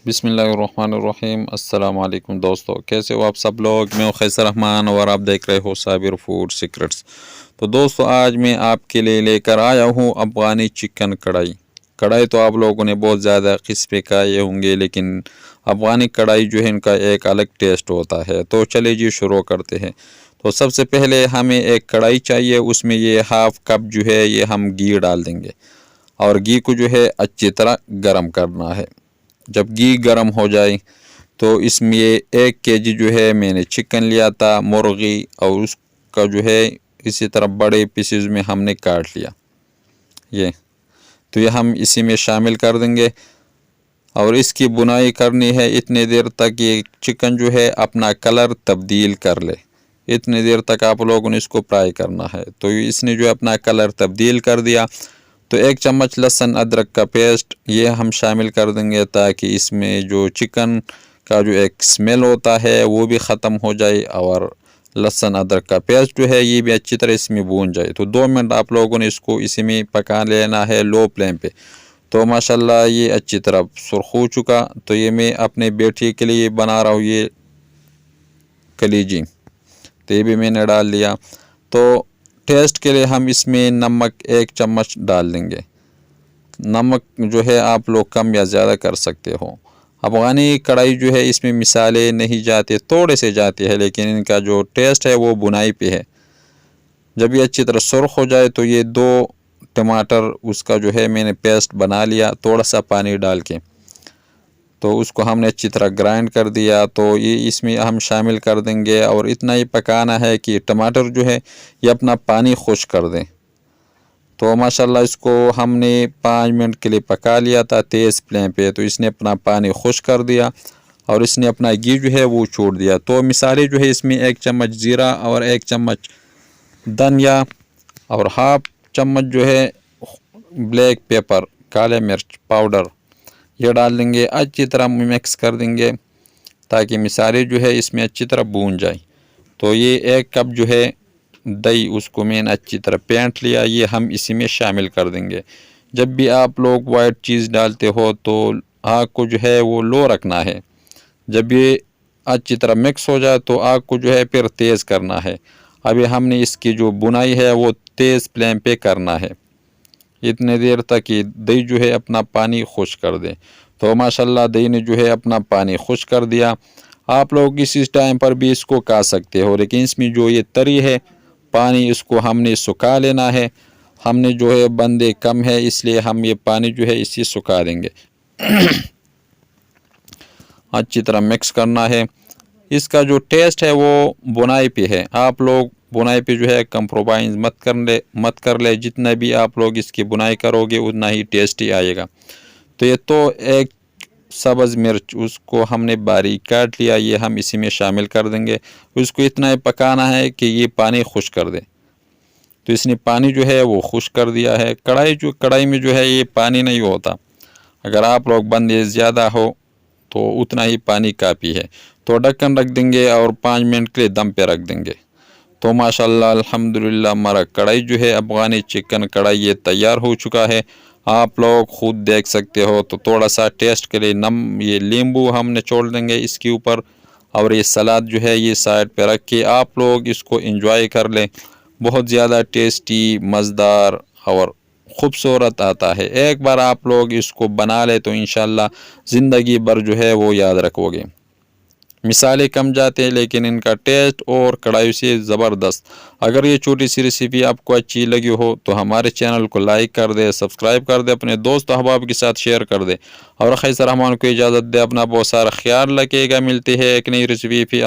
बिस्मिल्लाहिर्रहमानिर्रहीम। अस्सलाम वालेकुम दोस्तों, कैसे हो आप सब लोग। मैं हूं खैसर रहमान और आप देख रहे हो साबिर फूड सीक्रेट्स। तो दोस्तों, आज मैं आपके लिए लेकर आया हूं अफ़गानी चिकन कढ़ाई। कढ़ाई तो आप लोगों ने बहुत ज़्यादा किस्में खाए होंगे, लेकिन अफ़गानी कढ़ाई जो है इनका एक अलग टेस्ट होता है। तो चलिए जी शुरू करते हैं। तो सबसे पहले हमें एक कढ़ाई चाहिए, उसमें ये हाफ़ कप जो है ये हम घी डाल देंगे और घी को जो है अच्छी तरह गर्म करना है। जब घी गर्म हो जाए तो इसमें 1 kg जो है मैंने चिकन लिया था मुर्गी, और उसका जो है इसी तरह बड़े पीसेस में हमने काट लिया। ये हम इसी में शामिल कर देंगे और इसकी बुनाई करनी है इतने देर तक ये चिकन जो है अपना कलर तब्दील कर ले। इतने देर तक आप लोगों ने इसको फ्राई करना है। तो इसने जो अपना कलर तब्दील कर दिया तो 1 चम्मच लहसुन अदरक का पेस्ट ये हम शामिल कर देंगे, ताकि इसमें जो चिकन का जो एक स्मेल होता है वो भी ख़त्म हो जाए और लहसुन अदरक का पेस्ट जो है ये भी अच्छी तरह इसमें भून जाए। तो 2 मिनट आप लोगों ने इसको इसी में पका लेना है लो फ्लेम पे। तो माशाल्लाह ये अच्छी तरह सुर्ख हो चुका। तो ये मैं अपने बेटे के लिए बना रहा हूँ ये कलीजी, तो ये भी मैंने डाल लिया। तो टेस्ट के लिए हम इसमें नमक 1 चम्मच डाल देंगे। नमक जो है आप लोग कम या ज़्यादा कर सकते हो। अफ़गानी कढ़ाई जो है इसमें मिसाले नहीं जाते, थोड़े से जाते हैं, लेकिन इनका जो टेस्ट है वो बुनाई पे है। जब ये अच्छी तरह सुर्ख हो जाए तो ये 2 टमाटर उसका जो है मैंने पेस्ट बना लिया थोड़ा सा पानी डाल के, तो उसको हमने अच्छी तरह ग्राइंड कर दिया। तो ये इसमें हम शामिल कर देंगे और इतना ही पकाना है कि टमाटर जो है ये अपना पानी खुश्क कर दें। तो माशाल्लाह इसको हमने 5 मिनट के लिए पका लिया था तेज़ फ्लेम पे। तो इसने अपना पानी खुश्क कर दिया और इसने अपना घी जो है वो छोड़ दिया। तो मिसाले जो है इसमें 1 चम्मच ज़ीरा और 1 चम्मच धनिया और हाफ चम्मच जो है ब्लैक पेपर काले मिर्च पाउडर ये डाल देंगे। अच्छी तरह मिक्स कर देंगे ताकि मिसाले जो है इसमें अच्छी तरह भून जाए। तो ये 1 कप जो है दही उसको मैंने अच्छी तरह फेंट लिया, ये हम इसी में शामिल कर देंगे। जब भी आप लोग वाइट चीज़ डालते हो तो आग को जो है वो लो रखना है। जब ये अच्छी तरह मिक्स हो जाए तो आग को जो है फिर तेज़ करना है। अभी हमने इसकी जो बुनाई है वो तेज़ फ्लेम पे करना है इतने देर तक कि दही जो है अपना पानी खुश्क कर दे। तो माशाल्लाह दही ने जो है अपना पानी खुश्क कर दिया। आप लोग इसी टाइम पर भी इसको खा सकते हो, लेकिन इसमें जो ये तरी है पानी इसको हमने सुखा लेना है। हमने जो है बंदे कम है इसलिए हम ये पानी जो है इसी सुखा देंगे। अच्छी तरह मिक्स करना है। इसका जो टेस्ट है वो बुनाई पे है। आप लोग बुनाई पे जो है कंप्रोमाइज़ मत कर ले। जितना भी आप लोग इसकी बुनाई करोगे उतना ही टेस्टी आएगा। तो ये तो 1 सब्ज़ मिर्च उसको हमने बारीक काट लिया, ये हम इसी में शामिल कर देंगे। उसको इतना ही पकाना है कि ये पानी खुश्क कर दे। तो इसने पानी जो है वो खुश्क कर दिया है। कढ़ाई में जो है ये पानी नहीं होता। अगर आप लोग बंदे ज़्यादा हो तो उतना ही पानी काफ़ी है। तो ढक्कन रख देंगे और 5 मिनट के लिए दम पे रख देंगे। तो माशाल्लाह अल्हम्दुलिल्लाह हमारा कढ़ाई जो है अफ़गानी चिकन कढ़ाई ये तैयार हो चुका है। आप लोग खुद देख सकते हो। तो थोड़ा सा टेस्ट के लिए ये नींबू हम निचोड़ देंगे इसके ऊपर, और ये सलाद जो है ये साइड पे रख के आप लोग इसको एंजॉय कर लें। बहुत ज़्यादा टेस्टी मज़ेदार और ख़ूबसूरत आता है। एक बार आप लोग इसको बना ले तो इंशाल्लाह ज़िंदगी भर जो है वो याद रखोगे। मिसालें कम जाते हैं लेकिन इनका टेस्ट और कढ़ाई से ज़बरदस्त। अगर ये छोटी सी रेसिपी आपको अच्छी लगी हो तो हमारे चैनल को लाइक कर दे, सब्सक्राइब कर दे, अपने दोस्त अहबाब के साथ शेयर कर दे और खैसर रहमान को इजाज़त दे। अपना बहुत सारा ख्याल रखिएगा। मिलती है एक नई रेसिपी।